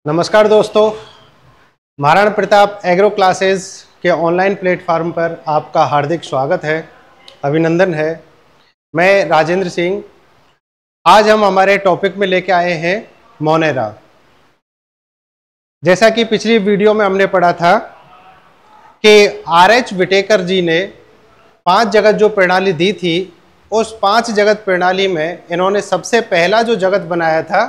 नमस्कार दोस्तों, Maharana Pratap agro classes के ऑनलाइन प्लेटफार्म पर आपका हार्दिक स्वागत है, अभिनंदन है। मैं राजेंद्र सिंह। आज हम हमारे टॉपिक में लेके आए हैं मोनेरा। जैसा कि पिछली वीडियो में हमने पढ़ा था कि आर.एच. विटेकर जी ने 5 जगत जो प्रणाली दी थी, उस 5 जगत प्रणाली में इन्होंने सबसे पहला जो जगत बनाया था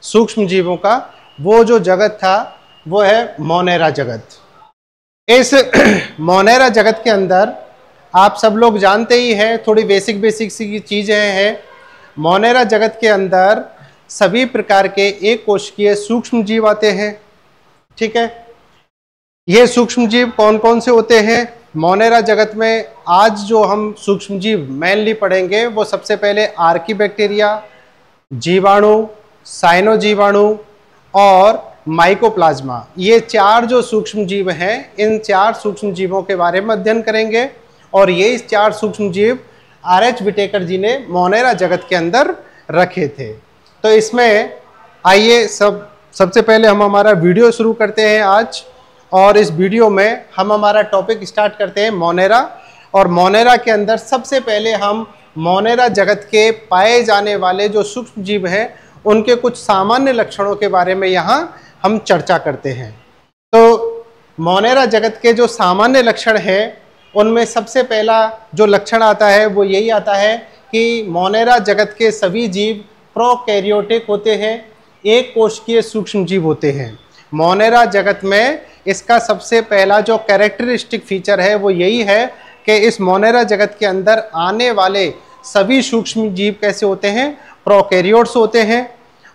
सूक्ष्म जीवों का, वो जो जगत था वो है मोनेरा जगत। इस मोनेरा जगत के अंदर आप सब लोग जानते ही हैं, थोड़ी बेसिक सी चीज़ें हैं। मोनेरा जगत के अंदर सभी प्रकार के एक कोशिकीय सूक्ष्म जीव आते हैं। ठीक है, ये सूक्ष्म जीव कौन कौन से होते हैं मोनेरा जगत में? आज जो हम सूक्ष्म जीव मेनली पढ़ेंगे वो सबसे पहले आर्कीबैक्टीरिया, जीवाणु, साइनो जीवाणु और माइकोप्लाज्मा। ये 4 जो सूक्ष्म जीव हैं, इन 4 सूक्ष्म जीवों के बारे में अध्ययन करेंगे। और ये 4 सूक्ष्म जीव आर.एच. विटेकर जी ने मोनेरा जगत के अंदर रखे थे। तो इसमें आइए सबसे पहले हम हमारा वीडियो शुरू करते हैं आज। और इस वीडियो में हम हमारा टॉपिक स्टार्ट करते हैं मोनेरा। और मोनेरा के अंदर सबसे पहले हम मोनेरा जगत के पाए जाने वाले जो सूक्ष्म जीव हैं उनके कुछ सामान्य लक्षणों के बारे में यहाँ हम चर्चा करते हैं। तो मोनेरा जगत के जो सामान्य लक्षण हैं उनमें सबसे पहला जो लक्षण आता है वो यही आता है कि मोनेरा जगत के सभी जीव प्रोकैरियोटिक होते हैं, एक कोशिकीय सूक्ष्म जीव होते हैं। मोनेरा जगत में इसका सबसे पहला जो कैरेक्टरिस्टिक फीचर है वो यही है कि इस मोनेरा जगत के अंदर आने वाले सभी सूक्ष्म जीव कैसे होते हैं? प्रोकैरियोट्स होते हैं।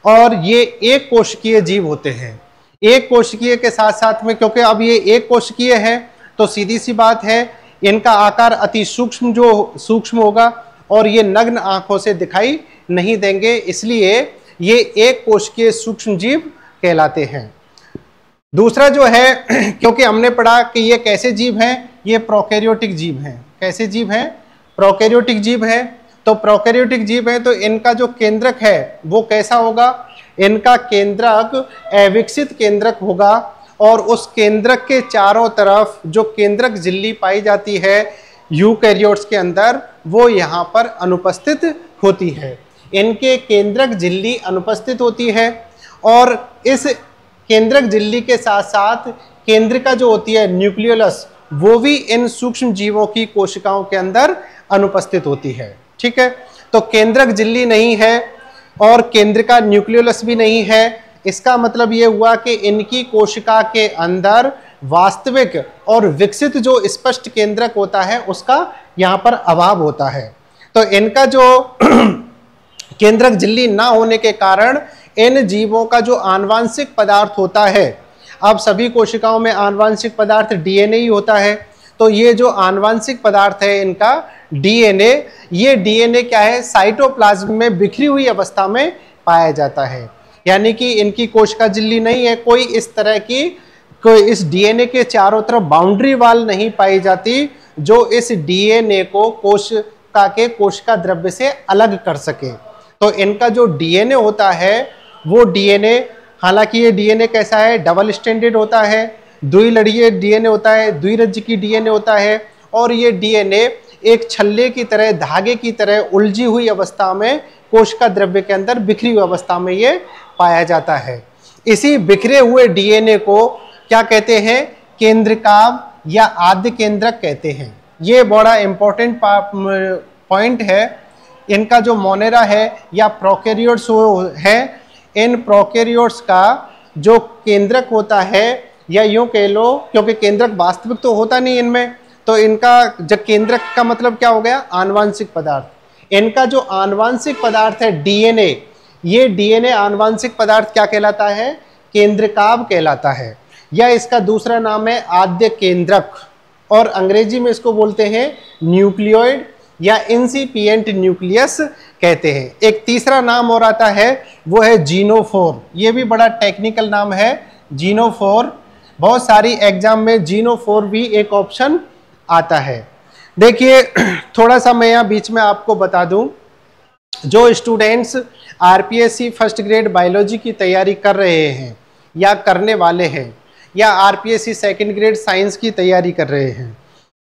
और ये एक कोशिकीय जीव होते हैं। एक कोशिकीय के साथ साथ में, क्योंकि अब ये एक कोशिकीय है तो सीधी सी बात है इनका आकार अति सूक्ष्म होगा और ये नग्न आंखों से दिखाई नहीं देंगे, इसलिए ये एक कोशिकीय सूक्ष्म जीव कहलाते हैं। दूसरा जो है, क्योंकि हमने पढ़ा कि ये कैसे जीव हैं, ये प्रोकैरियोटिक जीव हैं। कैसे जीव हैं? प्रोकैरियोटिक जीव हैं। तो प्रोकैरियोटिक जीव है तो इनका जो केंद्रक है वो कैसा होगा? इनका केंद्रक अविकसित केंद्रक होगा और उस केंद्रक के चारों तरफ जो केंद्रक झिल्ली पाई जाती है यूकैरियोट्स के अंदर, वो यहाँ पर अनुपस्थित होती है। इनके केंद्रक झिल्ली अनुपस्थित होती है और इस केंद्रक झिल्ली के साथ साथ केंद्रिका जो होती है न्यूक्लियोलस, वो भी इन सूक्ष्म जीवों की कोशिकाओं के अंदर अनुपस्थित होती है। ठीक है, तो केंद्रक झिल्ली नहीं है और केंद्रिका न्यूक्लियोलस भी नहीं है। इसका मतलब ये हुआ कि इनकी कोशिका के अंदर वास्तविक और विकसित जो स्पष्ट केंद्रक होता है उसका यहाँ पर अभाव होता है। तो इनका जो केंद्रक झिल्ली ना होने के कारण इन जीवों का जो आनुवांशिक पदार्थ होता है, अब सभी कोशिकाओं में आनुवांशिक पदार्थ डीएनए ही होता है, तो ये जो आनुवांशिक पदार्थ है इनका डीएनए, ये डीएनए क्या है? साइटोप्लाज्म में बिखरी हुई अवस्था में पाया जाता है। यानी कि इनकी कोशिका झिल्ली नहीं है, कोई इस तरह की कोई इस डीएनए के चारों तरफ बाउंड्री वाल नहीं पाई जाती जो इस डीएनए को कोशिका द्रव्य से अलग कर सके। तो इनका जो डीएनए होता है वो डीएनए, हालांकि ये डीएनए कैसा है? डबल स्टैंडर्ड होता है, द्विलड़ीय डीएनए होता है, द्विरज्जिकी डीएनए होता है। और ये डीएनए एक छल्ले की तरह, धागे की तरह उलझी हुई अवस्था में कोशिका द्रव्य के अंदर बिखरी हुई अवस्था में ये पाया जाता है। इसी बिखरे हुए डीएनए को क्या कहते हैं? केंद्रकाव या आद्य केंद्रक कहते हैं। ये बड़ा इंपॉर्टेंट पॉइंट है। इनका जो मोनेरा है या प्रोकैरियोट्स है, इन प्रोकैरियोट्स का जो केंद्रक होता है, या यूं कह लो, क्योंकि केंद्रक वास्तविक तो होता नहीं इनमें, तो इनका जो केंद्रक का मतलब क्या हो गया? आनुवांशिक पदार्थ। इनका जो आनुवांशिक पदार्थ है डीएनए, ये डीएनए आनुवांशिक पदार्थ क्या कहलाता है? केंद्रकाव कहलाता है, या इसका दूसरा नाम है आद्य केंद्रक, और अंग्रेजी में इसको बोलते हैं न्यूक्लियोइड या इंसिपिएंट न्यूक्लियस कहते हैं। एक तीसरा नाम और आता है, वो है जीनोफोर। ये भी बड़ा टेक्निकल नाम है, जीनोफोर। बहुत सारी एग्जाम में जीनोफोर भी एक ऑप्शन आता है। देखिए, थोड़ा सा मैं यहाँ बीच में आपको बता दूं, जो students RPSC first grade biology की तैयारी कर रहे हैं या करने वाले हैं या आरपीएससी सेकंड ग्रेड साइंस की तैयारी कर रहे हैं,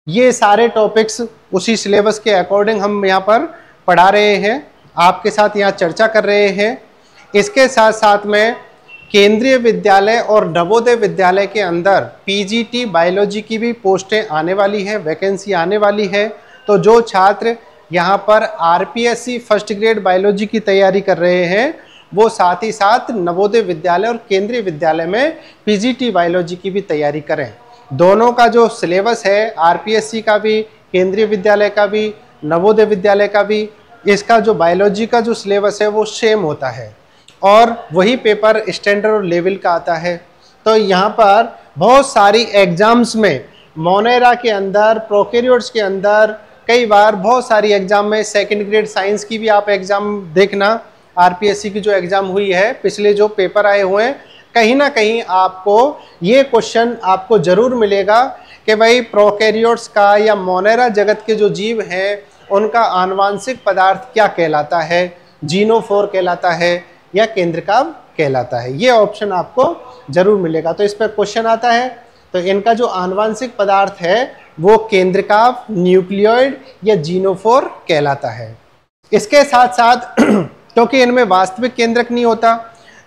ये सारे टॉपिक्स उसी सिलेबस के अकॉर्डिंग हम यहाँ पर पढ़ा रहे हैं, आपके साथ यहाँ चर्चा कर रहे हैं। इसके साथ साथ में केंद्रीय विद्यालय और नवोदय विद्यालय के अंदर पीजीटी बायोलॉजी की भी पोस्टें आने वाली है, वैकेंसी आने वाली है। तो जो छात्र यहाँ पर आरपीएससी फर्स्ट ग्रेड बायोलॉजी की तैयारी कर रहे हैं वो साथ ही साथ नवोदय विद्यालय और केंद्रीय विद्यालय में पीजीटी बायोलॉजी की भी तैयारी करें। दोनों का जो सिलेबस है, आरपीएससी का भी, केंद्रीय विद्यालय का भी, नवोदय विद्यालय का भी, इसका जो बायोलॉजी का जो सिलेबस है वो सेम होता है और वही पेपर स्टैंडर्ड और लेवल का आता है। तो यहाँ पर बहुत सारी एग्जाम्स में, मोनेरा के अंदर, प्रोकैरियोट्स के अंदर, कई बार बहुत सारी एग्जाम में, सेकंड ग्रेड साइंस की भी आप एग्जाम देखना, आरपीएससी की जो एग्जाम हुई है, पिछले जो पेपर आए हुए हैं, कहीं ना कहीं आपको ये क्वेश्चन आपको जरूर मिलेगा कि भाई प्रोकैरियोट्स का या मोनेरा जगत के जो जीव हैं उनका आनुवांशिक पदार्थ क्या कहलाता है, जीनोफोर कहलाता है या केंद्रकाव कहलाता है। ये ऑप्शन आपको जरूर मिलेगा। तो इस पर क्वेश्चन आता है, तो इनका जो आनुवांशिक पदार्थ है वो केंद्रकाव, न्यूक्लियोइड या जीनोफोर कहलाता है। इसके साथ साथ क्योंकि इनमें वास्तविक केंद्रक नहीं होता,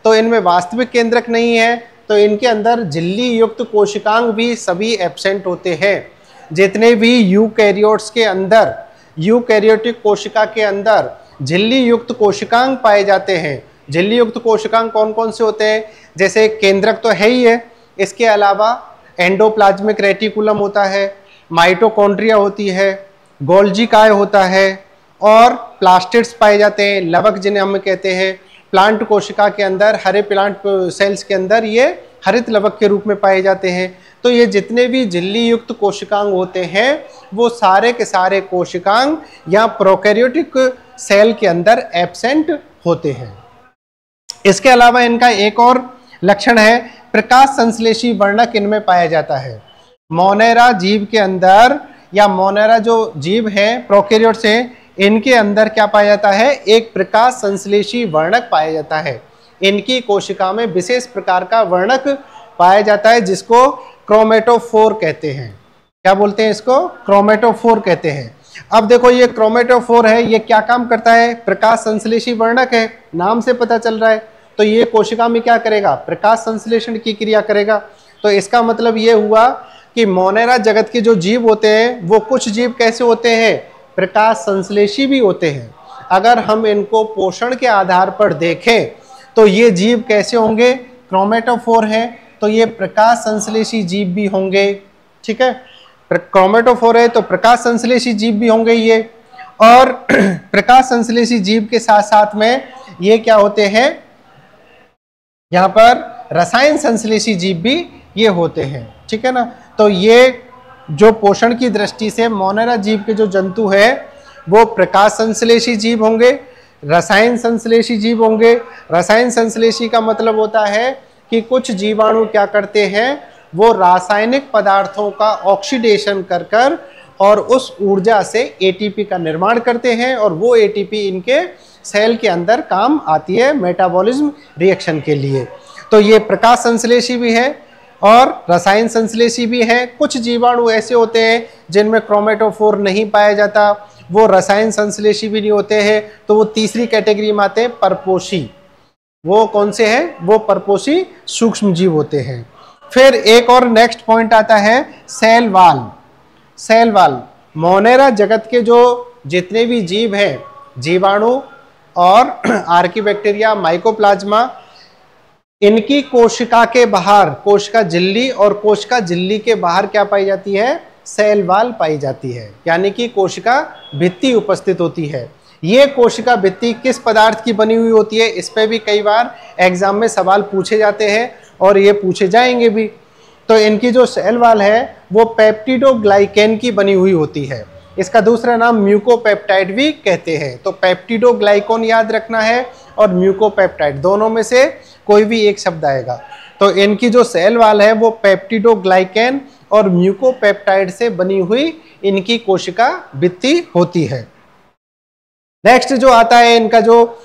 तो इनमें वास्तविक केंद्रक नहीं है तो इनके अंदर झिल्ली युक्त कोशिकांग भी सभी एब्सेंट होते हैं। जितने भी यूकैरियोट्स के अंदर, यूकैरियोटिक कोशिका के अंदर झिल्ली युक्त कोशिकांग पाए जाते हैं। झिल्ली युक्त कोशिकांग कौन कौन से होते हैं? जैसे केंद्रक तो है ही है, इसके अलावा एंडोप्लाज्मिक रेटिकुलम होता है, माइटोकॉन्ड्रिया होती है, गोल्जी काय होता है और प्लास्टिड्स पाए जाते हैं, लवक जिन्हें हम कहते हैं। प्लांट कोशिका के अंदर, हरे प्लांट सेल्स के अंदर ये हरित लवक के रूप में पाए जाते हैं। तो ये जितने भी झिल्ली युक्त कोशिकांग होते हैं वो सारे के सारे कोशिकांग या प्रोकैरियोटिक सेल के अंदर एब्सेंट होते हैं। इसके अलावा इनका एक और लक्षण है, प्रकाश संश्लेषी वर्णक इनमें पाया जाता है। मोनेरा जीव के अंदर या मोनेरा जो जीव है, प्रोकैरियोट्स हैं, इनके अंदर क्या पाया जाता है? एक प्रकाश संश्लेषी वर्णक पाया जाता है। इनकी कोशिका में विशेष प्रकार का वर्णक पाया जाता है जिसको क्रोमेटोफोर कहते हैं। क्या बोलते हैं इसको? क्रोमेटोफोर कहते हैं। अब देखो ये क्रोमेटोफोर है, ये क्या काम करता है? प्रकाश संश्लेषी वर्णक है, नाम से पता चल रहा है। तो ये कोशिका में क्या करेगा? प्रकाश संश्लेषण की क्रिया करेगा। तो इसका मतलब ये हुआ कि मोनेरा जगत के जो जीव होते हैं वो कुछ जीव कैसे होते हैं? प्रकाश संश्लेषी भी होते हैं। अगर हम इनको पोषण के आधार पर देखें तो ये जीव कैसे होंगे? क्रोमेटोफोर है तो ये प्रकाश संश्लेषी जीव भी होंगे। ठीक है, क्रोमेटोफोर है तो प्रकाश संश्लेषी जीव भी होंगे ये। और प्रकाश संश्लेषी जीव के साथ साथ में ये क्या होते हैं? यहाँ पर रसायन संश्लेषी जीव भी ये होते हैं। ठीक है ना। तो ये जो पोषण की दृष्टि से मोनेरा जीव के जो जंतु है वो प्रकाश संश्लेषी जीव होंगे, रसायन संश्लेषी जीव होंगे। रसायन संश्लेषी का मतलब होता है कि कुछ जीवाणु क्या करते हैं, वो रासायनिक पदार्थों का ऑक्सीडेशन कर और उस ऊर्जा से एटीपी का निर्माण करते हैं और वो एटीपी इनके सेल के अंदर काम आती है मेटाबॉलिज्म रिएक्शन के लिए। तो ये प्रकाश संश्लेषी भी है और रसायन संश्लेषी भी है। कुछ जीवाणु ऐसे होते हैं जिनमें क्रोमेटोफोर नहीं पाया जाता, वो रसायन संश्लेषी भी नहीं होते हैं, तो वो तीसरी कैटेगरी में आते हैं परपोषी। वो कौन से हैं? वो परपोषी सूक्ष्म जीव होते हैं। फिर एक और नेक्स्ट पॉइंट आता है cell wall. Cell wall Monera जगत के जो जितने भी जीव हैं, जीवाणु और आर्कीबैक्टीरिया, माइकोप्लाज्मा, इनकी कोशिका के बाहर, कोशिका झिल्ली और कोशिका झिल्ली के बाहर क्या पाई जाती है? सेल वाल पाई जाती है, यानी कि कोशिका भित्ति उपस्थित होती है। ये कोशिका भित्ति किस पदार्थ की बनी हुई होती है? इस पे भी कई बार एग्जाम में सवाल पूछे जाते हैं और ये पूछे जाएंगे भी। तो इनकी जो सेल वाल है वो पेप्टिडोग्लाइकेन की बनी हुई होती है। इसका दूसरा नाम म्यूकोपेप्टाइड भी कहते हैं। तो पेप्टिडोग्लाइकोन याद रखना है और म्यूकोपेप्टाइड, दोनों में से कोई भी एक शब्द आएगा। तो इनकी जो सेल वाल है वो पेप्टिडोग्लाइकेन और म्यूकोपेप्टाइड से बनी हुई इनकी कोशिका भित्ति होती है। नेक्स्ट जो आता है, इनका जो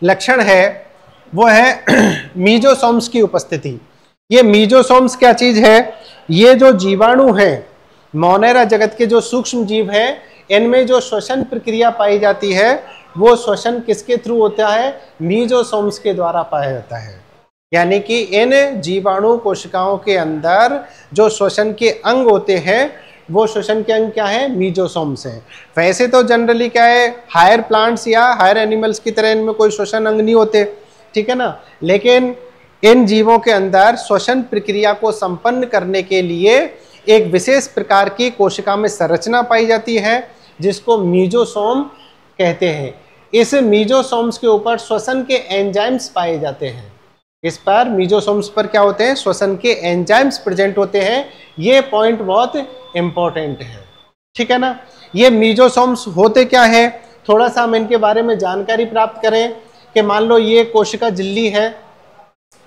लक्षण है वो है मीजोसोम्स की उपस्थिति। ये मीजोसोम्स क्या चीज है? ये जो जीवाणु है, मोनेरा जगत के जो सूक्ष्म जीव है, इनमें जो श्वसन प्रक्रिया पाई जाती है वो श्वसन किसके थ्रू होता है? मीजोसोम्स के द्वारा पाया जाता है। यानी कि इन जीवाणु कोशिकाओं के अंदर जो श्वसन के अंग होते हैं वो श्वसन के अंग क्या है? मीजोसोम्स हैं। वैसे तो जनरली क्या है, हायर प्लांट्स या हायर एनिमल्स की तरह इनमें कोई श्वसन अंग नहीं होते, ठीक है ना, लेकिन इन जीवों के अंदर श्वसन प्रक्रिया को संपन्न करने के लिए एक विशेष प्रकार की कोशिका में संरचना पाई जाती है जिसको मीजोसोम कहते हैं। इस मीजोसोम्स के ऊपर श्वसन के एंजाइम्स पाए जाते हैं। इस पर मीजोसोम्स पर क्या होते हैं? श्वसन के एंजाइम्स प्रेजेंट होते हैं। ये पॉइंट बहुत इंपॉर्टेंट है, ठीक है ना। ये मीजोसोम्स होते क्या है, थोड़ा सा हम इनके बारे में जानकारी प्राप्त करें कि मान लो ये कोशिका झिल्ली है,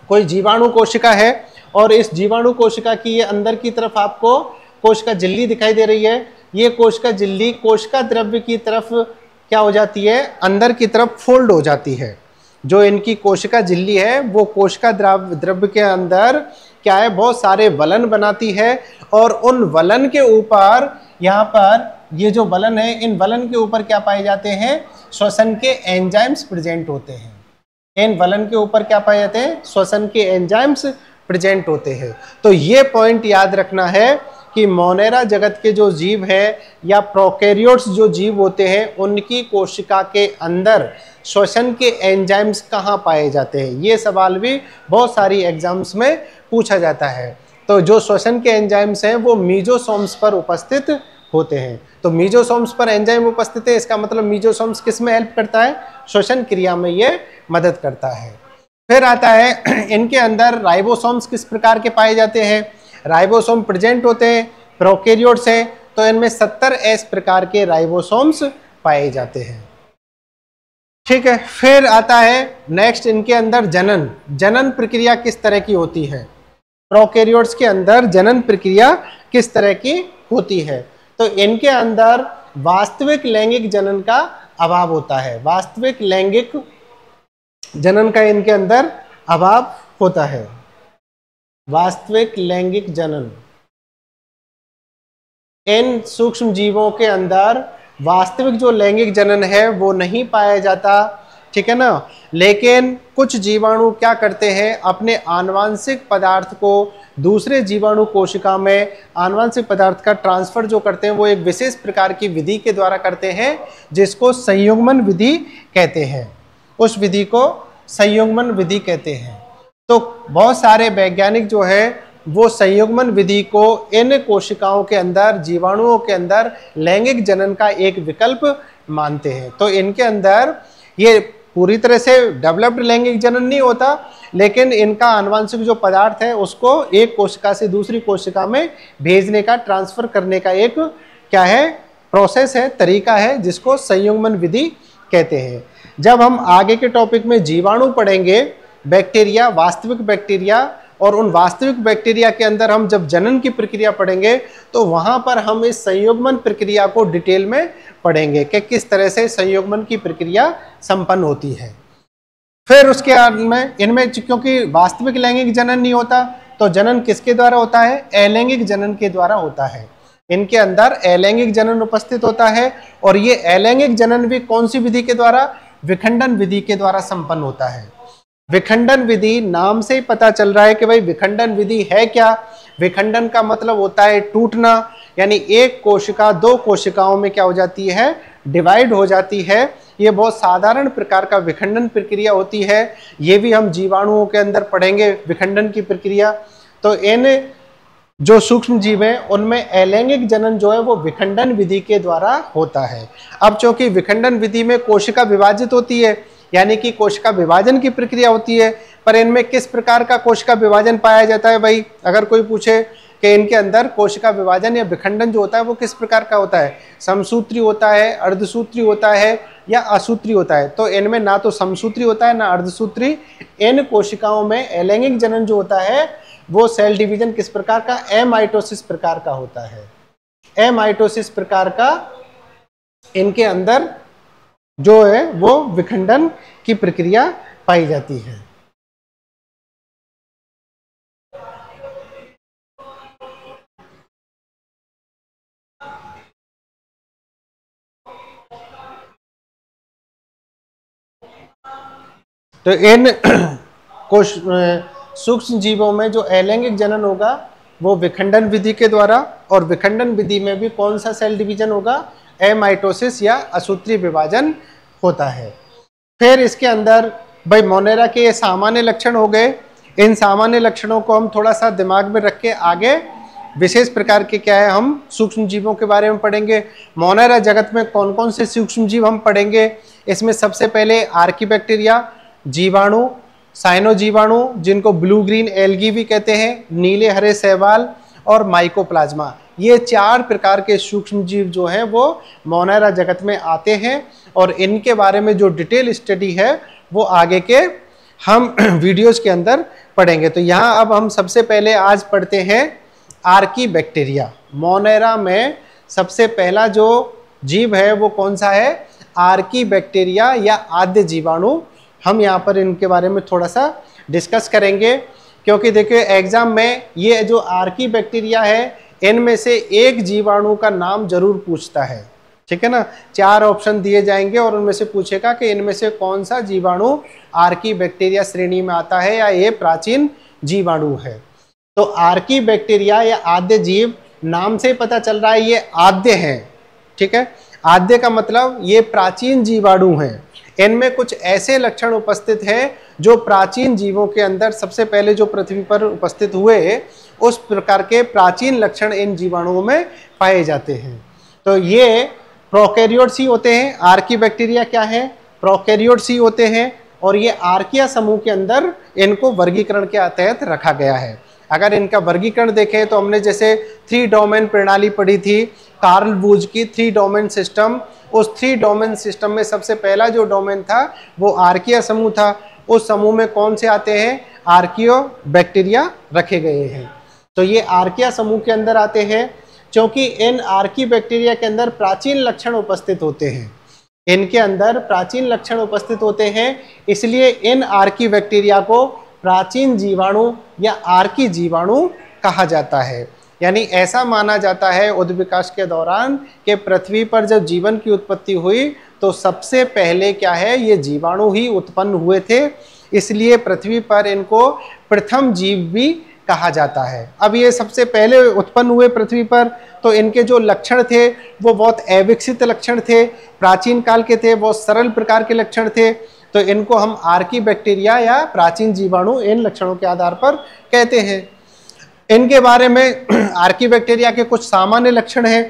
कोई जीवाणु कोशिका है, और इस जीवाणु कोशिका की ये अंदर की तरफ आपको कोशिका झिल्ली दिखाई दे रही है। ये कोशिका झिल्ली कोशिका द्रव्य की तरफ क्या हो जाती है? अंदर की तरफ फोल्ड हो जाती है। जो इनकी कोशिका झिल्ली है वो कोशिका द्रव्य के अंदर क्या है? बहुत सारे वलन बनाती है, और उन वलन के ऊपर यहाँ पर ये जो वलन है, इन वलन के ऊपर क्या पाए जाते हैं? श्वसन के एंजाइम्स प्रेजेंट होते हैं। इन वलन के ऊपर क्या पाए जाते हैं? श्वसन के एंजाइम्स प्रेजेंट होते हैं। तो ये पॉइंट याद रखना है कि मोनेरा जगत के जो जीव है या प्रोकैरियोट्स जो जीव होते हैं उनकी कोशिका के अंदर श्वसन के एंजाइम्स कहाँ पाए जाते हैं। ये सवाल भी बहुत सारी एग्जाम्स में पूछा जाता है। तो जो श्वसन के एंजाइम्स हैं वो मीजोसोम्स पर उपस्थित होते हैं। तो मीजोसोम्स पर एंजाइम उपस्थित है, इसका मतलब मीजोसोम्स किस में हेल्प करता है? श्वसन क्रिया में ये मदद करता है। फिर आता है इनके अंदर राइबोसोम्स किस प्रकार के पाए जाते हैं? राइबोसोम प्रेजेंट होते हैं, प्रोकैरियोट्स हैं, तो इनमें 70S प्रकार के राइबोसोम्स पाए जाते हैं, ठीक है। फिर आता है नेक्स्ट, इनके अंदर जनन प्रक्रिया किस तरह की होती है? प्रोकैरियोट्स के अंदर जनन प्रक्रिया किस तरह की होती है? तो इनके अंदर वास्तविक लैंगिक जनन का अभाव होता है। वास्तविक लैंगिक जनन का इनके अंदर अभाव होता है। वास्तविक लैंगिक जनन, इन सूक्ष्म जीवों के अंदर वास्तविक जो लैंगिक जनन है वो नहीं पाया जाता, ठीक है ना। लेकिन कुछ जीवाणु क्या करते हैं? अपने आनुवांशिक पदार्थ को दूसरे जीवाणु कोशिका में आनुवांशिक पदार्थ का ट्रांसफर जो करते हैं वो एक विशेष प्रकार की विधि के द्वारा करते हैं जिसको संयुग्मन विधि कहते हैं। उस विधि को संयुग्मन विधि कहते हैं। तो बहुत सारे वैज्ञानिक जो है वो संयुग्मन विधि को इन कोशिकाओं के अंदर, जीवाणुओं के अंदर लैंगिक जनन का एक विकल्प मानते हैं। तो इनके अंदर ये पूरी तरह से डेवलप्ड लैंगिक जनन नहीं होता, लेकिन इनका आनुवांशिक जो पदार्थ है उसको एक कोशिका से दूसरी कोशिका में भेजने का, ट्रांसफर करने का एक क्या है? प्रोसेस है, तरीका है, जिसको संयुग्मन विधि कहते हैं। जब हम आगे के टॉपिक में जीवाणु पढ़ेंगे, बैक्टीरिया, वास्तविक बैक्टीरिया, और उन वास्तविक बैक्टीरिया के अंदर हम जब जनन की प्रक्रिया पढ़ेंगे तो वहां पर हम इस संयुग्मन प्रक्रिया को डिटेल में पढ़ेंगे कि किस तरह से संयुग्मन की प्रक्रिया संपन्न होती है। फिर उसके बाद में इनमें क्योंकि वास्तविक लैंगिक जनन नहीं होता तो जनन किसके द्वारा होता है? अलैंगिक जनन के द्वारा होता है। इनके अंदर अलैंगिक जनन उपस्थित होता है, और ये अलैंगिक जनन भी कौन सी विधि के द्वारा? विखंडन विधि के द्वारा संपन्न होता है। विखंडन विधि, नाम से ही पता चल रहा है कि भाई विखंडन विधि है क्या। विखंडन का मतलब होता है टूटना, यानी एक कोशिका दो कोशिकाओं में क्या हो जाती है? डिवाइड हो जाती है। ये बहुत साधारण प्रकार का विखंडन प्रक्रिया होती है। ये भी हम जीवाणुओं के अंदर पढ़ेंगे विखंडन की प्रक्रिया। तो इन जो सूक्ष्म जीव हैं उनमें अलैंगिक जनन जो है वो विखंडन विधि के द्वारा होता है। अब चूंकि विखंडन विधि में कोशिका विभाजित होती है, यानी कि कोशिका विभाजन की प्रक्रिया होती है, पर इनमें किस प्रकार का कोशिका विभाजन पाया जाता है? भाई अगर कोई पूछे कि इनके अंदर कोशिका विभाजन या विखंडन जो होता है वो किस प्रकार का होता है? समसूत्री होता है, अर्धसूत्री होता है या असूत्री होता है? तो इनमें ना तो समसूत्री होता है ना अर्धसूत्री। इन कोशिकाओं में अलैंगिक जनन जो होता है वो सेल डिवीजन किस प्रकार का? एमाइटोसिस प्रकार का होता है। एमाइटोसिस प्रकार का इनके अंदर जो है वो विखंडन की प्रक्रिया पाई जाती है। तो इन कोश सूक्ष्म जीवों में जो अलैंगिक जनन होगा वो विखंडन विधि के द्वारा, और विखंडन विधि में भी कौन सा सेल डिवीजन होगा, एमाइटोसिस या असूत्रीय विभाजन होता है। फिर इसके अंदर भाई मोनेरा के ये सामान्य लक्षण हो गए। इन सामान्य लक्षणों को हम थोड़ा सा दिमाग में रख के आगे विशेष प्रकार के क्या है हम सूक्ष्म जीवों के बारे में पढ़ेंगे। मोनेरा जगत में कौन कौन से सूक्ष्म जीव हम पढ़ेंगे। इसमें सबसे पहले आर्कीबैक्टीरिया, जीवाणु, साइनो जीवाणु जिनको ब्लू ग्रीन एल्गी भी कहते हैं, नीले हरे शैवाल और माइकोप्लाज्मा, ये 4 प्रकार के सूक्ष्म जीव जो हैं वो मोनेरा जगत में आते हैं। और इनके बारे में जो डिटेल स्टडी है वो आगे के हम वीडियोज के अंदर पढ़ेंगे। तो यहाँ अब हम सबसे पहले आज पढ़ते हैं आर्कीबैक्टीरिया। मोनेरा में सबसे पहला जो जीव है वो कौन सा है, आर्कीबैक्टीरिया या आद्य जीवाणु। हम यहाँ पर इनके बारे में थोड़ा सा डिस्कस करेंगे, क्योंकि देखिए एग्जाम में ये जो आर्कीबैक्टीरिया है इनमें से एक जीवाणु का नाम जरूर पूछता है, ठीक है ना। 4 ऑप्शन दिए जाएंगे और उनमें से पूछेगा कि इनमें से कौन सा जीवाणु आर्कीबैक्टीरिया श्रेणी में आता है या ये प्राचीन जीवाणु है। तो आर्कीबैक्टीरिया या आद्य जीव नाम से पता चल रहा है ये आद्य हैं, ठीक है। आद्य का मतलब ये प्राचीन जीवाणु हैं। इनमें कुछ ऐसे लक्षण उपस्थित हैं जो प्राचीन जीवों के अंदर सबसे पहले जो पृथ्वी पर उपस्थित हुए उस प्रकार के प्राचीन लक्षण इन जीवाणुओं में पाए जाते हैं। तो ये प्रोकैरियोट्स ही होते हैं। आर्कीबैक्टीरिया क्या है, प्रोकैरियोट्स ही होते हैं। और ये आर्किया समूह के अंदर इनको वर्गीकरण के तहत रखा गया है। अगर इनका वर्गीकरण देखें तो हमने जैसे 3 डोमेन प्रणाली पढ़ी थी, कार्ल वूज की 3 डोमेन सिस्टम। उस 3 डोमेन सिस्टम में सबसे पहला जो डोमेन था वो आर्किया समूह था। उस समूह में कौन से आते हैं, आर्कियोबैक्टीरिया रखे गए हैं। तो ये आर्किया समूह के अंदर आते हैं। क्योंकि इन आर्कीबैक्टीरिया के अंदर प्राचीन लक्षण उपस्थित होते हैं, इनके अंदर प्राचीन लक्षण उपस्थित होते हैं, इसलिए इन आर्कीबैक्टीरिया को प्राचीन जीवाणु या आर्की जीवाणु कहा जाता है। यानी ऐसा माना जाता है उद्विकास के दौरान कि पृथ्वी पर जब जीवन की उत्पत्ति हुई तो सबसे पहले क्या है, ये जीवाणु ही उत्पन्न हुए थे, इसलिए पृथ्वी पर इनको प्रथम जीव भी कहा जाता है। अब ये सबसे पहले उत्पन्न हुए पृथ्वी पर, तो इनके जो लक्षण थे वो बहुत अविकसित लक्षण थे, प्राचीन काल के थे, बहुत सरल प्रकार के लक्षण थे। तो इनको हम आर्कीबैक्टीरिया या प्राचीन जीवाणु इन लक्षणों के आधार पर कहते हैं। इनके बारे में आर्कीबैक्टीरिया के कुछ सामान्य लक्षण हैं।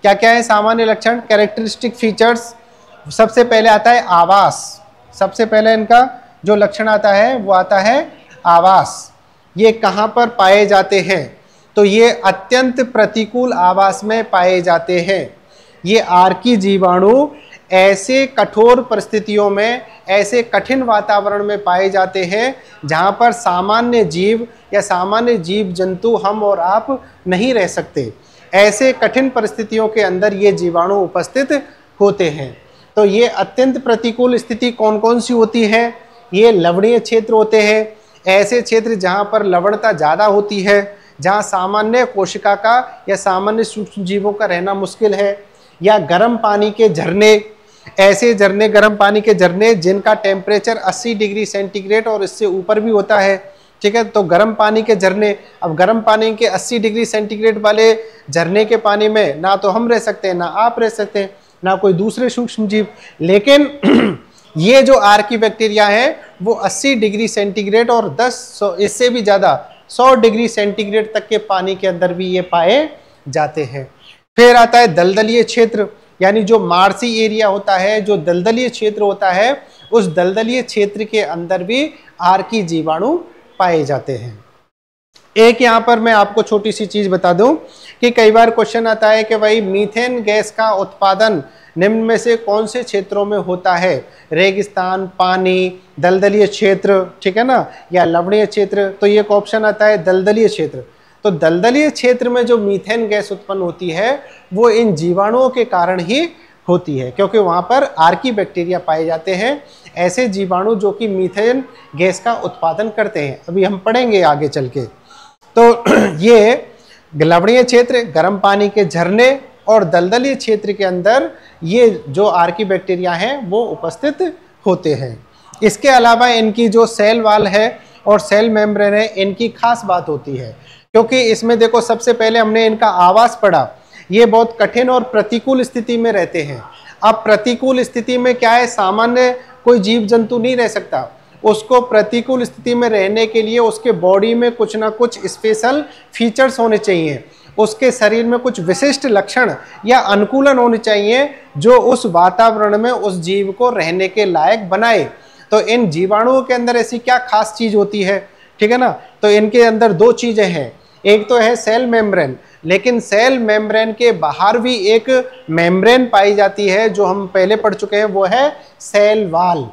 क्या क्या है सामान्य लक्षण, कैरेक्टरिस्टिक फीचर्स। सबसे पहले आता है आवास। सबसे पहले इनका जो लक्षण आता है वो आता है आवास। ये कहाँ पर पाए जाते हैं, तो ये अत्यंत प्रतिकूल आवास में पाए जाते हैं। ये आर्की जीवाणु ऐसे कठोर परिस्थितियों में, ऐसे कठिन वातावरण में पाए जाते हैं जहाँ पर सामान्य जीव या सामान्य जीव जंतु हम और आप नहीं रह सकते। ऐसे कठिन परिस्थितियों के अंदर ये जीवाणु उपस्थित होते हैं। तो ये अत्यंत प्रतिकूल स्थिति कौन कौन सी होती है, ये लवणीय क्षेत्र होते हैं। ऐसे क्षेत्र जहाँ पर लवणता ज़्यादा होती है, जहाँ सामान्य कोशिका का या सामान्य सूक्ष्म जीवों का रहना मुश्किल है। या गर्म पानी के झरने, ऐसे झरने, गर्म पानी के झरने जिनका टेम्परेचर 80 डिग्री सेंटीग्रेड और इससे ऊपर भी होता है, ठीक है। तो गर्म पानी के झरने, अब गर्म पानी के 80 डिग्री सेंटीग्रेड वाले झरने के पानी में ना तो हम रह सकते हैं, ना आप रह सकते हैं, ना कोई दूसरे सूक्ष्म जीव। लेकिन ये जो आर्कीबैक्टीरिया है वो 80 डिग्री सेंटीग्रेड और 10 इससे भी ज़्यादा 100 डिग्री सेंटीग्रेड तक के पानी के अंदर भी ये पाए जाते हैं। फिर आता है दलदलीय क्षेत्र, यानी जो मार्सी एरिया होता है, जो दलदलीय क्षेत्र होता है, उस दलदलीय क्षेत्र के अंदर भी आर्की जीवाणु पाए जाते हैं। एक यहाँ पर मैं आपको छोटी सी चीज़ बता दूं कि कई बार क्वेश्चन आता है कि भाई मीथेन गैस का उत्पादन निम्न में से कौन से क्षेत्रों में होता है, रेगिस्तान, पानी, दलदलीय क्षेत्र, ठीक है ना, या लवणीय क्षेत्र। तो ये ऑप्शन आता है दलदलीय क्षेत्र। तो दलदलीय क्षेत्र में जो मीथेन गैस उत्पन्न होती है वो इन जीवाणुओं के कारण ही होती है, क्योंकि वहाँ पर आर्कीबैक्टीरिया पाए जाते हैं, ऐसे जीवाणु जो कि मीथेन गैस का उत्पादन करते हैं। अभी हम पढ़ेंगे आगे चल के। तो ये लवणीय क्षेत्र, गर्म पानी के झरने और दलदलीय क्षेत्र के अंदर ये जो आर्कीबैक्टीरिया हैं वो उपस्थित होते हैं। इसके अलावा इनकी जो सेल वाल है और सेल मेम्ब्रेन है, इनकी खास बात होती है, क्योंकि इसमें देखो सबसे पहले हमने इनका आवास पढ़ा, ये बहुत कठिन और प्रतिकूल स्थिति में रहते हैं। अब प्रतिकूल स्थिति में क्या है, सामान्य कोई जीव जंतु नहीं रह सकता, उसको प्रतिकूल स्थिति में रहने के लिए उसके बॉडी में कुछ ना कुछ स्पेशल फीचर्स होने चाहिए, उसके शरीर में कुछ विशिष्ट लक्षण या अनुकूलन होने चाहिए जो उस वातावरण में उस जीव को रहने के लायक बनाए। तो इन जीवाणुओं के अंदर ऐसी क्या खास चीज होती है, ठीक है ना। तो इनके अंदर दो चीजें हैं, एक तो है सेल मेम्ब्रेन, लेकिन सेल मेम्ब्रेन के बाहर भी एक मेम्ब्रेन पाई जाती है जो हम पहले पढ़ चुके हैं, वो है सेल वाल।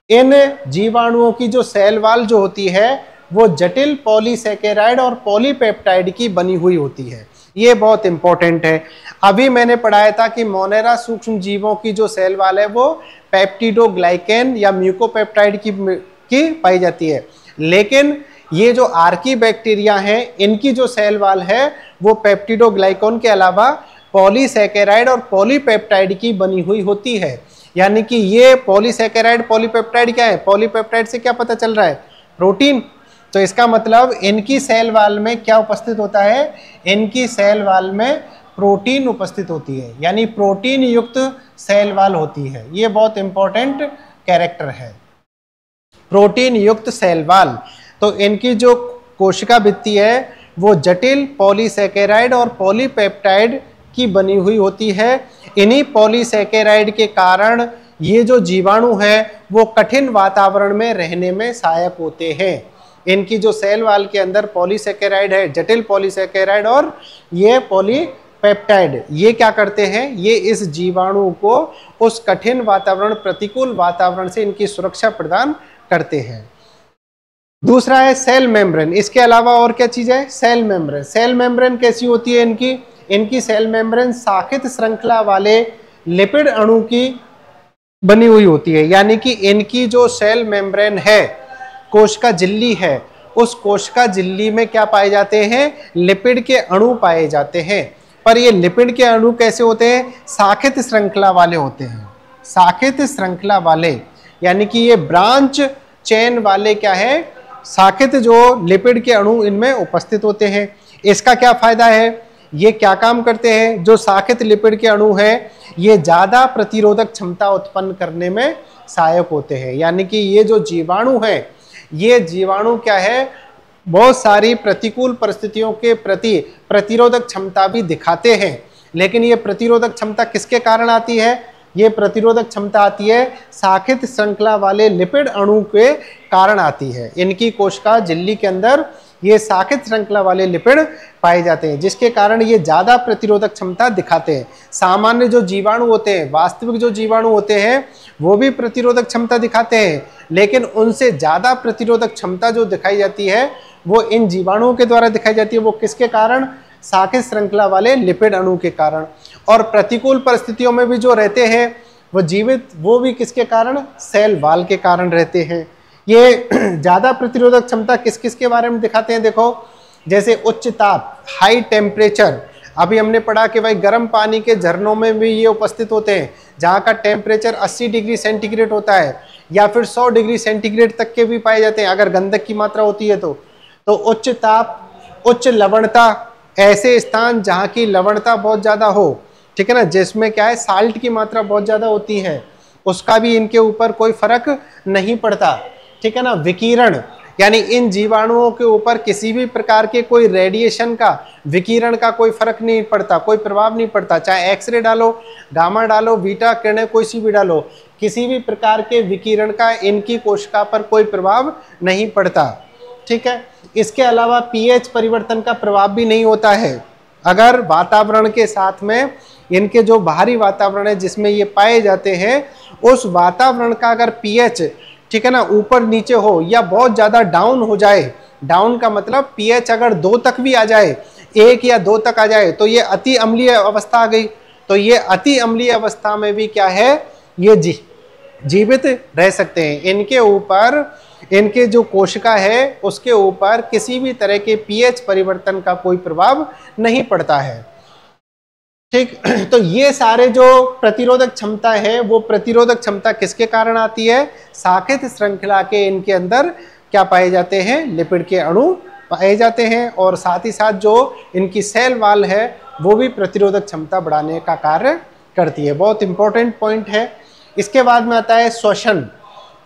इन जीवाणुओं की जो सेल वाल जो होती है वो जटिल पॉलीसैकेराइड और पॉलीपेप्टाइड की बनी हुई होती है, ये बहुत इंपॉर्टेंट है। अभी मैंने पढ़ाया था कि मोनेरा सूक्ष्म जीवों की जो सेल वाल है वो पेप्टिडोग्लाइकेन या म्यूकोपेप्टाइड की पाई जाती है, लेकिन ये जो आर्की बैक्टीरिया हैं इनकी जो सेल वाल है वो पेप्टिडोग्लाइकेन के अलावा पॉलीसैकेराइड और पॉलीपेप्टाइड की बनी हुई होती है। यानी कि ये पॉलीसैकेराइड पॉलीपेप्टाइड क्या है, पॉलीपेप्टाइड से क्या पता चल रहा है, प्रोटीन। तो इसका मतलब इनकी सेल वाल में क्या उपस्थित होता है, इनकी सेल वाल में प्रोटीन उपस्थित होती है, यानी प्रोटीन युक्त सेल वाल होती है। ये बहुत इंपॉर्टेंट कैरेक्टर है, प्रोटीन युक्त सेल वाल। तो इनकी जो कोशिका भित्ति है वो जटिल पॉलीसैकेराइड और पॉलीपेप्टाइड की बनी हुई होती है। इन्हीं पॉलीसैकेराइड के कारण ये जो जीवाणु है वो कठिन वातावरण में रहने में सहायक होते हैं। इनकी जो सेल वाल के अंदर पॉलीसैकेराइड है, जटिल पॉलीसैकेराइड और ये पॉलीपेप्टाइड, ये क्या करते हैं, ये इस जीवाणु को उस कठिन वातावरण, प्रतिकूल वातावरण से इनकी सुरक्षा प्रदान करते हैं। दूसरा है सेल मेम्ब्रेन। इसके अलावा और क्या चीज है, सेल मेम्ब्रेन। सेल मेम्ब्रेन कैसी होती है इनकी सेल मेम्ब्रेन शाखित श्रृंखला वाले लिपिड अणु की बनी हुई होती है। यानी कि इनकी जो सेल मेम्ब्रेन है, कोशिका झिल्ली है, उस कोशिका झिल्ली में क्या पाए जाते हैं, लिपिड के अणु पाए जाते हैं। पर ये लिपिड के अणु कैसे होते हैं, शाखित श्रृंखला वाले होते हैं, शाखित श्रृंखला वाले, यानी कि ये ब्रांच चेन वाले क्या है, शाखित जो लिपिड के अणु इनमें उपस्थित होते हैं। इसका क्या फायदा है, ये क्या काम करते हैं, जो शाखित लिपिड के अणु है ये ज्यादा प्रतिरोधक क्षमता उत्पन्न करने में सहायक होते हैं। यानी कि ये जो जीवाणु है, ये जीवाणु क्या है, बहुत सारी प्रतिकूल परिस्थितियों के प्रति प्रतिरोधक क्षमता भी दिखाते हैं। लेकिन ये प्रतिरोधक क्षमता किसके कारण आती है, ये प्रतिरोधक क्षमता आती है शाखित श्रृंखला वाले लिपिड अणु के कारण आती है। इनकी कोशिका झिल्ली के अंदर ये शाखित श्रृंखला वाले लिपिड पाए जाते हैं, जिसके कारण ये ज्यादा प्रतिरोधक क्षमता दिखाते हैं। सामान्य जो जीवाणु होते हैं, वास्तविक जो जीवाणु होते हैं वो भी प्रतिरोधक क्षमता दिखाते हैं, लेकिन उनसे ज्यादा प्रतिरोधक क्षमता जो दिखाई जाती है वो इन जीवाणुओं के द्वारा दिखाई जाती है। वो किसके कारण, शाखित श्रृंखला वाले लिपिड अणु के कारण। और प्रतिकूल परिस्थितियों में भी जो रहते हैं वो जीवित, वो भी किसके कारण, सेल वाल के कारण रहते हैं। ये ज्यादा प्रतिरोधक क्षमता किस किस के बारे में दिखाते हैं, देखो जैसे उच्च ताप, हाई टेम्परेचर। अभी हमने पढ़ा कि भाई गर्म पानी के झरनों में भी ये उपस्थित होते हैं, जहाँ का टेम्परेचर 80 डिग्री सेंटीग्रेड होता है, या फिर 100 डिग्री सेंटीग्रेड तक के भी पाए जाते हैं अगर गंधक की मात्रा होती है तो उच्च ताप, उच्च लवणता, ऐसे स्थान जहाँ की लवणता बहुत ज्यादा हो, ठीक है ना, जिसमें क्या है साल्ट की मात्रा बहुत ज्यादा होती है, उसका भी इनके ऊपर कोई फर्क नहीं पड़ता, ठीक है ना। विकिरण, यानी इन जीवाणुओं के ऊपर किसी भी प्रकार के कोई रेडिएशन का, विकिरण का कोई फर्क नहीं पड़ता, कोई प्रभाव नहीं पड़ता। चाहे एक्सरे डालो, गामा डालो, बीटा किरणें कोई सी भी डालो, किसी भी प्रकार के विकिरण का इनकी कोशिका पर कोई प्रभाव नहीं पड़ता, ठीक है। इसके अलावा पीएच परिवर्तन का प्रभाव भी नहीं होता है। अगर वातावरण के साथ में इनके जो बाहरी वातावरण है जिसमें ये पाए जाते हैं, उस वातावरण का अगर पीएच, ठीक है ना, ऊपर नीचे हो या बहुत ज्यादा डाउन हो जाए, डाउन का मतलब पीएच अगर 2 तक भी आ जाए, 1 या 2 तक आ जाए, तो ये अति अम्लीय अवस्था आ गई। तो ये अति अम्लीय अवस्था में भी क्या है, ये जीवित रह सकते हैं। इनके ऊपर, इनके जो कोशिका है उसके ऊपर किसी भी तरह के पीएच परिवर्तन का कोई प्रभाव नहीं पड़ता है। ठीक। तो ये सारे जो प्रतिरोधक क्षमता है वो प्रतिरोधक क्षमता किसके कारण आती है? शाखित श्रृंखला के इनके अंदर क्या पाए जाते हैं? लिपिड के अणु पाए जाते हैं। और साथ ही साथ जो इनकी सेल वॉल है वो भी प्रतिरोधक क्षमता बढ़ाने का कार्य करती है। बहुत इंपॉर्टेंट पॉइंट है। इसके बाद में आता है श्वसन।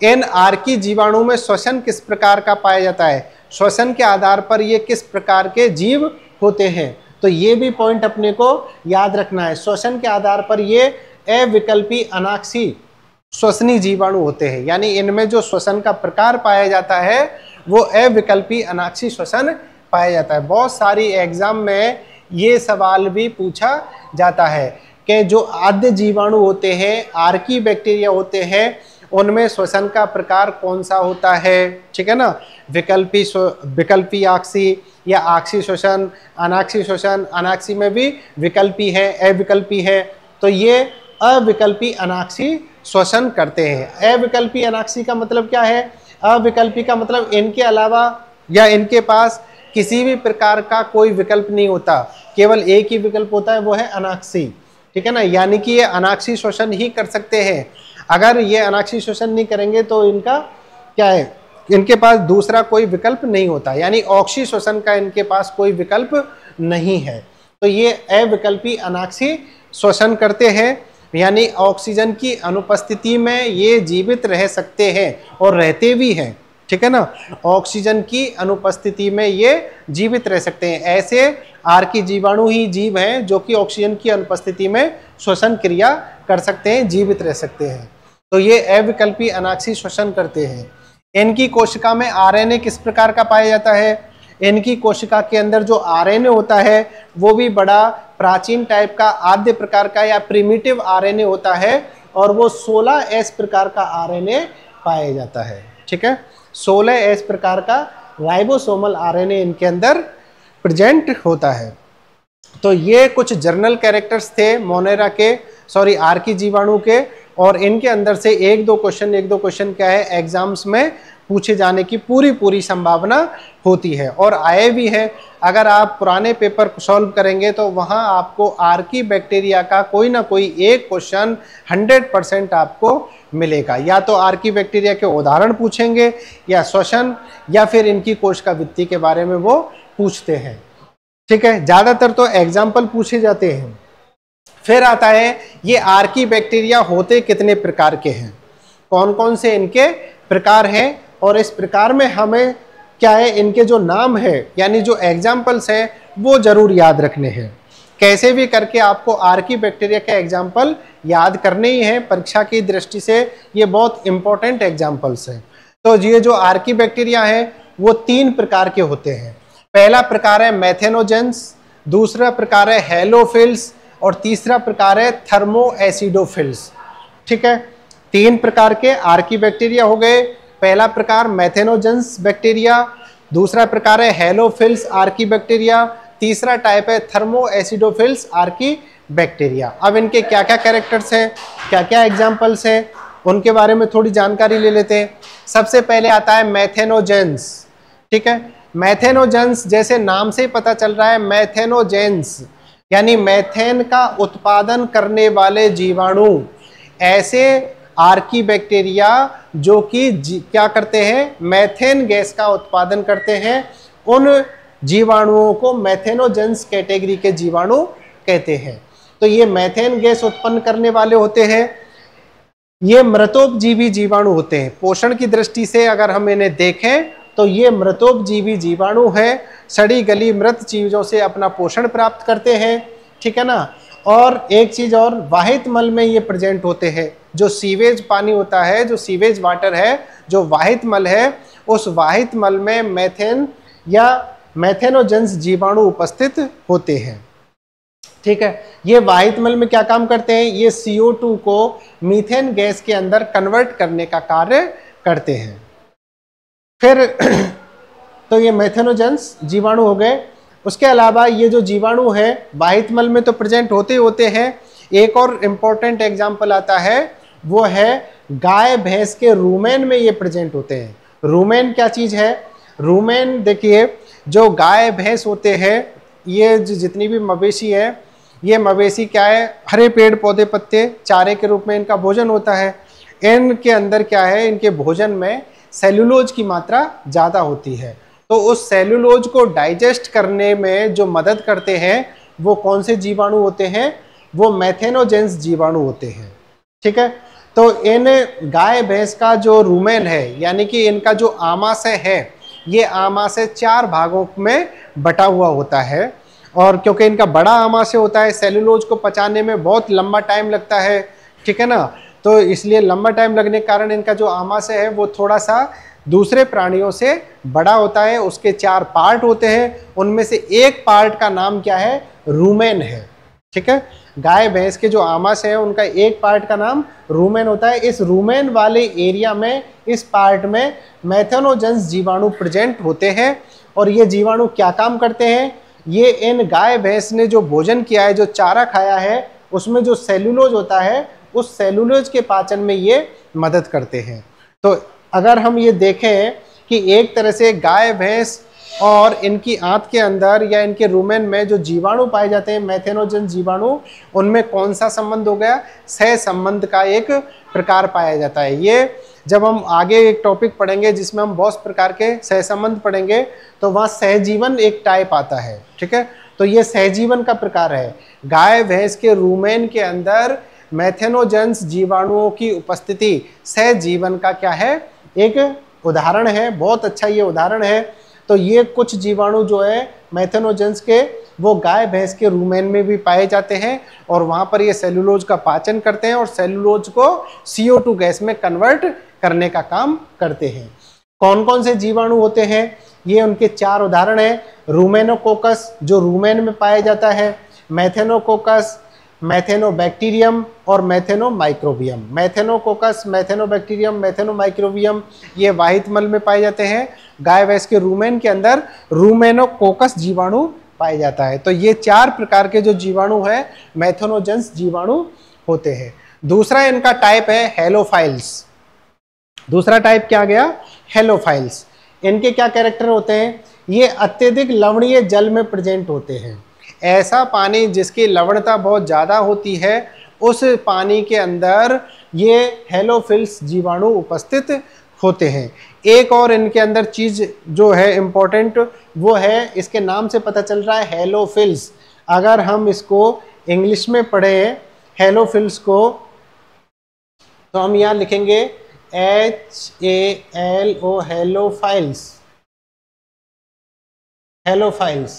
इन आर्की जीवाणु में श्वसन किस प्रकार का पाया जाता है? श्वसन के आधार पर ये किस प्रकार के जीव होते हैं, तो ये भी पॉइंट अपने को याद रखना है। श्वसन के आधार पर ये अविकल्पी अनाक्षी श्वसनी जीवाणु होते हैं, यानी इनमें जो श्वसन का प्रकार पाया जाता है वो अविकल्पी अनाक्षी श्वसन पाया जाता है। बहुत सारी एग्जाम में ये सवाल भी पूछा जाता है कि जो आद्य जीवाणु होते हैं, आर्की बैक्टीरिया होते हैं, उनमें श्वसन का प्रकार कौन सा होता है, ठीक है ना। विकल्पी आक्षी या आक्षी श्वसन, अनाक्षी श्वसन, अनाक्षी में भी विकल्पी है, अविकल्पी है, तो ये अविकल्पी अनाक्षी श्वसन करते हैं। अविकल्पी अनाक्षी का मतलब क्या है? अविकल्पी का मतलब इनके अलावा या इनके पास किसी भी प्रकार का कोई विकल्प नहीं होता, केवल एक ही विकल्प होता है, वो है अनाक्षी, ठीक है ना। यानी कि ये अनाक्षी श्वसन ही कर सकते हैं। अगर ये अनाक्षी श्वसन नहीं करेंगे तो इनका क्या है? इनके पास दूसरा कोई विकल्प नहीं होता, यानी ऑक्सी श्वसन का इनके पास कोई विकल्प नहीं है। तो ये अविकल्पी अनाक्षी श्वसन करते हैं, यानी ऑक्सीजन की अनुपस्थिति में ये जीवित रह सकते हैं और रहते भी हैं, ठीक है ना। ऑक्सीजन की अनुपस्थिति में ये जीवित रह सकते हैं। ऐसे आर्की जीवाणु ही जीव हैं जो कि ऑक्सीजन की अनुपस्थिति में श्वसन क्रिया कर सकते हैं, जीवित रह सकते हैं। तो ये अविकल्पी अनाक्षी श्वसन करते हैं। इनकी कोशिका में आरएनए किस प्रकार का पाया जाता है? इनकी कोशिका के अंदर जो आरएनए होता है वो भी बड़ा प्राचीन टाइप का आद्य प्रकार का या प्रिमिटिव आरएनए होता है, और वो 16S प्रकार का आरएनए पाया जाता है, ठीक है। 16S प्रकार का राइबोसोमल आरएनए इनके अंदर प्रेजेंट होता है। तो ये कुछ जर्नल कैरेक्टर्स थे मोनेरा के, आर्की जीवाणु के, और इनके अंदर से एक दो क्वेश्चन क्या है एग्जाम्स में पूछे जाने की पूरी संभावना होती है और आए भी है। अगर आप पुराने पेपर सॉल्व करेंगे तो वहाँ आपको आर्की बैक्टीरिया का कोई ना कोई एक क्वेश्चन 100% आपको मिलेगा। या तो आर्की बैक्टीरिया के उदाहरण पूछेंगे, या श्वसन, या फिर इनकी कोशिका भित्ति के बारे में वो पूछते हैं, ठीक है। ज़्यादातर तो एग्जाम्पल पूछे जाते हैं। फिर आता है ये आर्की बैक्टीरिया होते कितने प्रकार के हैं, कौन कौन से इनके प्रकार हैं, और इस प्रकार में हमें क्या है इनके जो नाम है यानी जो एग्जाम्पल्स हैं वो जरूर याद रखने हैं। कैसे भी करके आपको आर्की बैक्टीरिया के एग्जाम्पल याद करने ही हैं, परीक्षा की दृष्टि से ये बहुत इंपॉर्टेंट एग्जाम्पल्स हैं। तो ये जो आर्की बैक्टीरिया है वो 3 प्रकार के होते हैं। पहला प्रकार है मैथेनोजेंस, दूसरा प्रकार है हेलोफिल्स, और तीसरा प्रकार है थर्मोएसिडोफिल्स, ठीक है। 3 प्रकार के आर्की बैक्टीरिया हो गए। पहला प्रकार मैथेनोजेंस बैक्टीरिया, दूसरा प्रकार है हेलोफिल्स आर्की बैक्टीरिया, तीसरा टाइप है थर्मोएसिडोफिल्स आर्की बैक्टीरिया। अब इनके क्या क्या कैरेक्टर्स हैं, क्या क्या एग्जाम्पल्स हैं, उनके बारे में थोड़ी जानकारी ले लेते हैं। सबसे पहले आता है मैथेनोजेंस, ठीक है। मैथेनोजेंस जैसे नाम से ही पता चल रहा है, मैथेनोजेंस यानी मैथेन का उत्पादन करने वाले जीवाणु। ऐसे आर्की बैक्टीरिया जो कि क्या करते हैं, मैथेन गैस का उत्पादन करते हैं, उन जीवाणुओं को मैथेनोजेंस कैटेगरी के जीवाणु कहते हैं। तो ये मैथेन गैस उत्पन्न करने वाले होते हैं। ये मृतोपजीवी जीवाणु होते हैं। पोषण की दृष्टि से अगर हम इन्हें देखें तो ये मृतोपजीवी जीवाणु है, सड़ी गली मृत चीजों से अपना पोषण प्राप्त करते हैं, ठीक है ना। और एक चीज और, वाहित मल में ये प्रेजेंट होते हैं। जो सीवेज पानी होता है, जो सीवेज वाटर है, जो वाहित मल है, उस वाहित मल में मैथेन या मैथेनोजेंस जीवाणु उपस्थित होते हैं, ठीक है। ये वाहित मल में क्या काम करते हैं, ये CO2 को मीथेन गैस के अंदर कन्वर्ट करने का कार्य करते हैं। फिर तो ये मैथेनोजेंस जीवाणु हो गए। उसके अलावा ये जो जीवाणु है वाहित मल में तो प्रेजेंट होते होते हैं। एक और इम्पोर्टेंट एग्जाम्पल आता है, वो है गाय भैंस के रूमेन में ये प्रेजेंट होते हैं। रूमेन क्या चीज़ है, रूमेन देखिए, जो गाय भैंस होते हैं, ये जितनी भी मवेशी है, ये मवेशी क्या है, हरे पेड़ पौधे पत्ते चारे के रूप में इनका भोजन होता है। इनके अंदर क्या है, इनके भोजन में सेलुलोज की मात्रा ज़्यादा होती है। तो उस सेलुलोज को डाइजेस्ट करने में जो मदद करते हैं वो कौन से जीवाणु होते हैं, वो मेथेनोजेंस जीवाणु होते हैं। ठीक है, तो इन गाय भैंस का जो रूमेन है, यानी कि इनका जो आमाशय है, ये आमाशय 4 भागों में बटा हुआ होता है। और क्योंकि इनका बड़ा आमाशय होता है, सेलुलोज को पचाने में बहुत लंबा टाइम लगता है, ठीक है ना, तो इसलिए लंबा टाइम लगने के कारण इनका जो आमाशय है वो थोड़ा सा दूसरे प्राणियों से बड़ा होता है। उसके 4 पार्ट होते हैं, उनमें से एक पार्ट का नाम क्या है, रूमेन है। ठीक है, गाय भैंस के जो आमाशय है उनका एक पार्ट का नाम रूमेन होता है। इस रूमेन वाले एरिया में, इस पार्ट में मेथेनोजेंस जीवाणु प्रेजेंट होते हैं। और ये जीवाणु क्या काम करते हैं, ये इन गाय भैंस ने जो भोजन किया है, जो चारा खाया है, उसमें जो सेलुलोज होता है, उस सेलुलोज के पाचन में ये मदद करते हैं। तो अगर हम ये देखें कि एक तरह से गाय भैंस और इनकी आंत के अंदर या इनके रूमेन में जो जीवाणु पाए जाते हैं, मेथेनोजेंस जीवाणु, उनमें कौन सा संबंध हो गया, सह संबंध का एक प्रकार पाया जाता है। ये जब हम आगे एक टॉपिक पढ़ेंगे जिसमें हम बहुत प्रकार के सह संबंध पढ़ेंगे, तो वहाँ सहजीवन एक टाइप आता है। ठीक है, तो ये सहजीवन का प्रकार है। गाय भैंस के रूमेन के अंदर मेथेनोजेंस जीवाणुओं की उपस्थिति सहजीवन का क्या है, एक उदाहरण है। बहुत अच्छा ये उदाहरण है। तो ये कुछ जीवाणु जो है मेथेनोजेंस के, वो गाय भैंस के रूमेन में भी पाए जाते हैं और वहाँ पर ये सेलुलोज का पाचन करते हैं और सेलुलोज को CO2 गैस में कन्वर्ट करने का काम करते हैं। कौन कौन से जीवाणु होते हैं, ये उनके 4 उदाहरण हैं। रूमेनोकोकस जो रूमेन में पाया जाता है, मेथेनोकोकस, मेथेनोबैक्टीरियम और मेथेनोमाइक्रोबियम। मेथेनोकोकस, मेथेनोबैक्टीरियम, मेथेनोमाइक्रोबियम ये वाहित मल में पाए जाते हैं। गाय भैंस के रूमेन के अंदर रूमेनोकोकस जीवाणु पाया जाता है। तो ये 4 प्रकार के जो जीवाणु है मेथेनोजेंस जीवाणु होते हैं। दूसरा इनका टाइप है हेलोफाइल्स। दूसरा टाइप क्या गया, हेलोफाइल्स। इनके क्या कैरेक्टर होते हैं, ये अत्यधिक लवणीय जल में प्रेजेंट होते हैं। ऐसा पानी जिसकी लवणता बहुत ज़्यादा होती है, उस पानी के अंदर ये हेलोफिल्स जीवाणु उपस्थित होते हैं। एक और इनके अंदर चीज़ जो है इम्पोर्टेंट, वो है, इसके नाम से पता चल रहा है हेलोफिल्स। अगर हम इसको इंग्लिश में पढ़ें हेलोफिल्स को, तो हम यहाँ लिखेंगे HALO, हेलोफाइल्स। हेलोफाइल्स,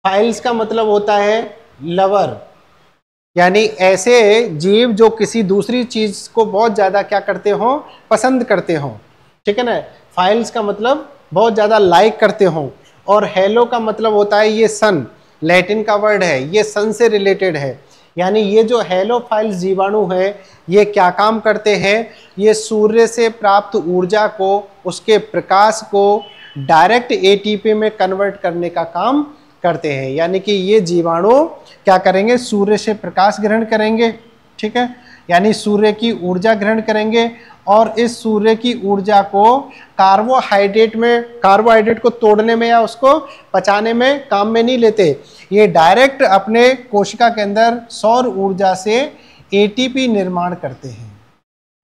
फाइल्स का मतलब होता है लवर, यानी ऐसे जीव जो किसी दूसरी चीज को बहुत ज्यादा क्या करते हो, पसंद करते हो। ठीक है ना, फाइल्स का मतलब बहुत ज्यादा लाइक करते हो। और हेलो का मतलब होता है ये सन, लैटिन का वर्ड है, ये सन से रिलेटेड है। यानी ये जो हेलोफाइल्स जीवाणु है, ये क्या काम करते हैं, ये सूर्य से प्राप्त ऊर्जा को, उसके प्रकाश को डायरेक्ट ATP में कन्वर्ट करने का काम करते हैं। यानी कि ये जीवाणु क्या करेंगे, सूर्य से प्रकाश ग्रहण करेंगे। ठीक है, यानी सूर्य की ऊर्जा ग्रहण करेंगे और इस सूर्य की ऊर्जा को कार्बोहाइड्रेट को तोड़ने में या उसको पचाने में काम में नहीं लेते। ये डायरेक्ट अपने कोशिका के अंदर सौर ऊर्जा से ATP निर्माण करते हैं।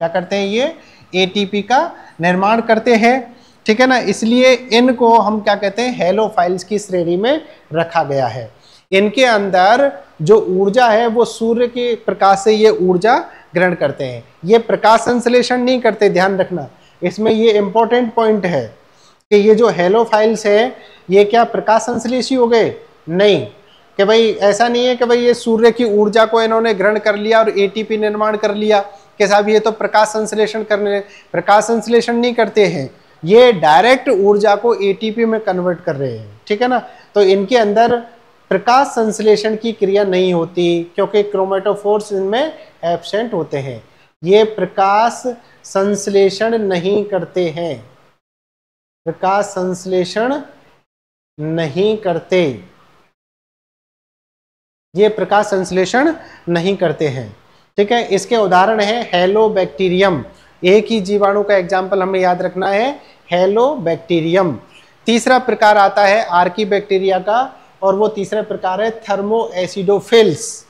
क्या करते हैं, ये ATP का निर्माण करते हैं। ठीक है ना, इसलिए इनको हम क्या कहते हैं, हेलोफाइल्स की श्रेणी में रखा गया है। इनके अंदर जो ऊर्जा है वो सूर्य के प्रकाश से ये ऊर्जा ग्रहण करते हैं। ये प्रकाश संश्लेषण नहीं करते, ध्यान रखना, इसमें ये इंपॉर्टेंट पॉइंट है कि ये जो हेलोफाइल्स है ये क्या प्रकाश संश्लेषी हो गए, नहीं, कि भाई ऐसा नहीं है कि भाई ये सूर्य की ऊर्जा को इन्होंने ग्रहण कर लिया और ATP निर्माण कर लिया कि साहब ये तो प्रकाश संश्लेषण करने, प्रकाश संश्लेषण नहीं करते हैं, ये डायरेक्ट ऊर्जा को ATP में कन्वर्ट कर रहे हैं। ठीक है ना, तो इनके अंदर प्रकाश संश्लेषण की क्रिया नहीं होती क्योंकि क्रोमेटोफोर्स इनमें एब्सेंट होते हैं। ये प्रकाश संश्लेषण नहीं करते हैं, प्रकाश संश्लेषण नहीं करते, ये प्रकाश संश्लेषण नहीं करते हैं। ठीक है, इसके उदाहरण है हेलोबैक्टीरियम। एक ही जीवाणु का एग्जाम्पल हमें याद रखना है, हेलोबैक्टीरियम। तीसरा प्रकार आता है आर्कीबैक्टीरिया का, और वो तीसरा प्रकार है थर्मोएसिडोफिल्स।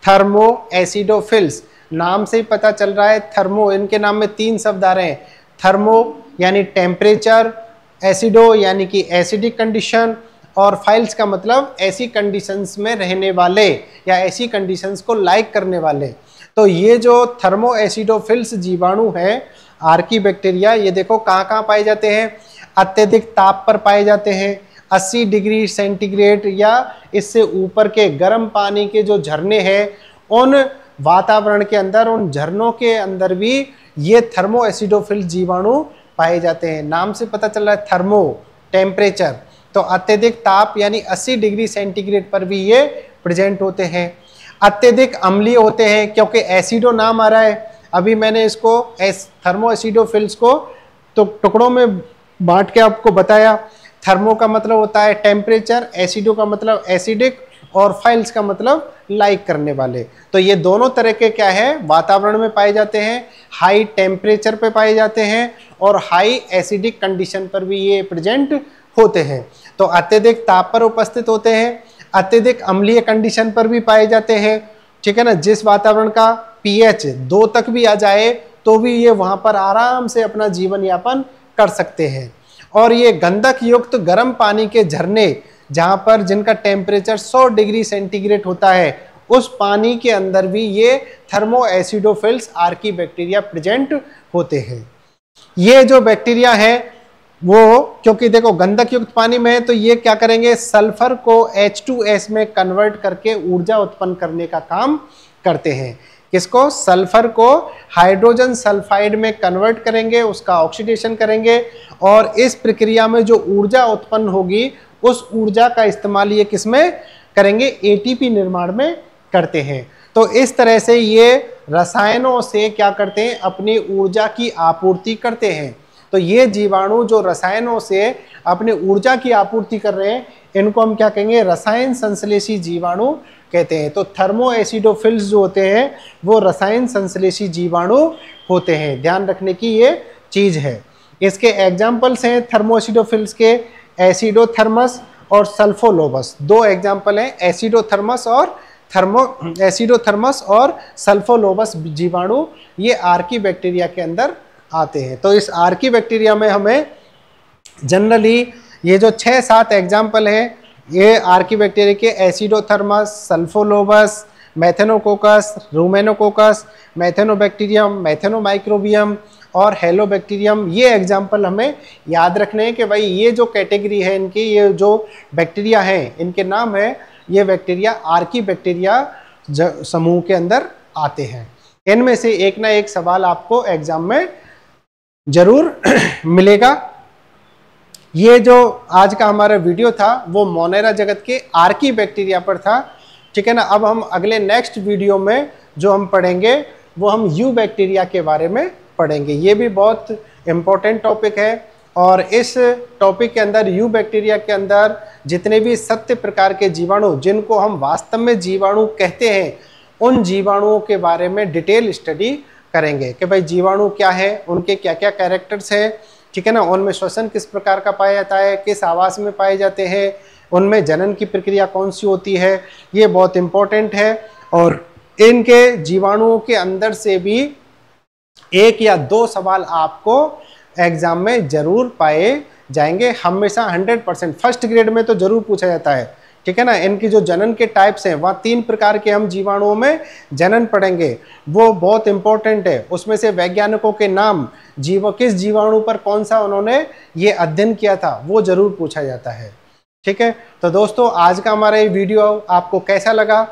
थर्मोएसिडोफिल्स नाम से ही पता चल रहा है, थर्मो, इनके नाम में 3 शब्द आ रहे हैं। थर्मो यानी टेम्परेचर, एसिडो यानी कि एसिडिक कंडीशन, और फाइल्स का मतलब ऐसी कंडीशंस में रहने वाले या ऐसी कंडीशंस को लाइक करने वाले। तो ये जो थर्मोएसिडोफिल्स जीवाणु हैं, आर्की बैक्टीरिया, ये देखो कहाँ कहाँ पाए जाते हैं। अत्यधिक ताप पर पाए जाते हैं, 80 डिग्री सेंटीग्रेड या इससे ऊपर के गर्म पानी के जो झरने हैं उन वातावरण के अंदर, उन झरनों के अंदर भी ये थर्मोएसिडोफिल्स जीवाणु पाए जाते हैं। नाम से पता चल रहा है थर्मो, टेम्परेचर, तो अत्यधिक ताप यानी 80 डिग्री सेंटीग्रेड पर भी ये प्रेजेंट होते हैं। अत्यधिक अम्लीय होते हैं क्योंकि एसिडो नाम आ रहा है। अभी मैंने इसको थर्मोएसिडोफिल्स को तो टुकड़ों में बांट के आपको बताया। थर्मो का मतलब होता है टेम्परेचर, एसिडो का मतलब एसिडिक, और फाइल्स का मतलब लाइक करने वाले। तो ये दोनों तरह के क्या है, वातावरण में पाए जाते हैं। हाई टेम्परेचर पे पाए जाते हैं और हाई एसिडिक कंडीशन पर भी ये प्रेजेंट होते हैं। तो अत्यधिक ताप पर उपस्थित होते हैं, अत्यधिक अम्लीय कंडीशन पर भी पाए जाते हैं, ठीक है ना। जिस वातावरण का pH 2 तक भी आ जाए तो भी ये वहां पर आराम से अपना जीवन यापन कर सकते हैं। और ये गंधक युक्त गर्म पानी के झरने, जहां पर जिनका टेम्परेचर 100 डिग्री सेंटीग्रेड होता है, उस पानी के अंदर भी ये थर्मोएसिडोफिल्स आर्की बैक्टीरिया प्रेजेंट होते हैं। ये जो बैक्टीरिया है वो, क्योंकि देखो गंधक युक्त पानी में है, तो ये क्या करेंगे, सल्फर को H2S में कन्वर्ट करके ऊर्जा उत्पन्न करने का काम करते हैं। किसको, सल्फर को हाइड्रोजन सल्फाइड में कन्वर्ट करेंगे, उसका ऑक्सीडेशन करेंगे, और इस प्रक्रिया में जो ऊर्जा उत्पन्न होगी उस ऊर्जा का इस्तेमाल ये किसमें करेंगे, एटीपी निर्माण में करते हैं। तो इस तरह से ये रसायनों से क्या करते हैं, अपनी ऊर्जा की आपूर्ति करते हैं। तो ये जीवाणु जो रसायनों से अपनी ऊर्जा की आपूर्ति कर रहे हैं, इनको हम क्या कहेंगे, रसायन संश्लेषी जीवाणु कहते हैं। तो थर्मोएसिडोफिल्स जो होते हैं वो रसायन संश्लेषी जीवाणु होते हैं, ध्यान रखने की ये चीज है। इसके एग्जाम्पल्स हैं थर्मोएसिडोफिल्स के, एसिडोथर्मस और सल्फोलोबस। 2 एग्जाम्पल हैं, एसिडोथर्मस और सल्फोलोबस जीवाणु, ये आर्की बैक्टीरिया के अंदर आते हैं। तो इस आर्की बैक्टीरिया में हमें जनरली ये जो 6-7 एग्जाम्पल हैं, ये आर्की बैक्टीरिया के एसिडोथर्मस, सल्फोलोबस, मेथेनोकोकस, रूमेनोकोकस, मेथेनोबैक्टीरियम, मेथेनोमाइक्रोबियम और हेलोबैक्टीरियम, ये एग्जाम्पल हमें याद रखने हैं कि भाई ये जो कैटेगरी है इनकी, ये जो बैक्टीरिया हैं इनके नाम है, ये बैक्टीरिया आर्की बैक्टीरिया समूह के अंदर आते हैं। इनमें से एक ना एक सवाल आपको एग्जाम में जरूर मिलेगा। ये जो आज का हमारा वीडियो था वो मोनेरा जगत के आर्की बैक्टीरिया पर था, ठीक है ना। अब हम अगले नेक्स्ट वीडियो में जो हम पढ़ेंगे वो हम यू बैक्टीरिया के बारे में पढ़ेंगे। ये भी बहुत इम्पोर्टेंट टॉपिक है, और इस टॉपिक के अंदर यू बैक्टीरिया के अंदर जितने भी सत्य प्रकार के जीवाणु, जिनको हम वास्तव में जीवाणु कहते हैं, उन जीवाणुओं के बारे में डिटेल स्टडी करेंगे कि भाई जीवाणु क्या है, उनके क्या क्या कैरेक्टर्स हैं, ठीक है ना। उनमें श्वसन किस प्रकार का पाया जाता है, किस आवास में पाए जाते हैं, उनमें जनन की प्रक्रिया कौन सी होती है, ये बहुत इम्पोर्टेंट है। और इनके जीवाणुओं के अंदर से भी 1 या 2 सवाल आपको एग्जाम में जरूर पाए जाएंगे, हमेशा 100%। फर्स्ट ग्रेड में तो जरूर पूछा जाता है, ठीक है ना। इनकी जो जनन के टाइप्स हैं, वहाँ 3 प्रकार के हम जीवाणुओं में जनन पढ़ेंगे, वो बहुत इंपॉर्टेंट है। उसमें से वैज्ञानिकों के नाम, किस जीवाणु पर कौन सा उन्होंने ये अध्ययन किया था, वो जरूर पूछा जाता है, ठीक है। तो दोस्तों आज का हमारा ये वीडियो आपको कैसा लगा,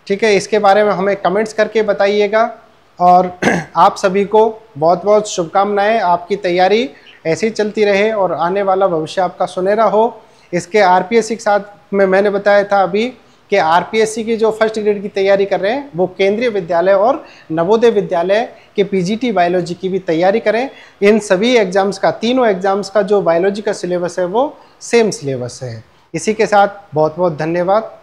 ठीक है, इसके बारे में हमें कमेंट्स करके बताइएगा। और आप सभी को बहुत बहुत शुभकामनाएं, आपकी तैयारी ऐसे ही चलती रहे और आने वाला भविष्य आपका सुनहरा हो। इसके आरपीएससी के साथ में मैंने बताया था अभी कि आरपीएससी की जो फर्स्ट ग्रेड की तैयारी कर रहे हैं वो केंद्रीय विद्यालय और नवोदय विद्यालय के पीजीटी बायोलॉजी की भी तैयारी करें। इन सभी एग्जाम्स का, तीनों एग्जाम्स का जो बायोलॉजी का सिलेबस है वो सेम सिलेबस है। इसी के साथ बहुत बहुत धन्यवाद।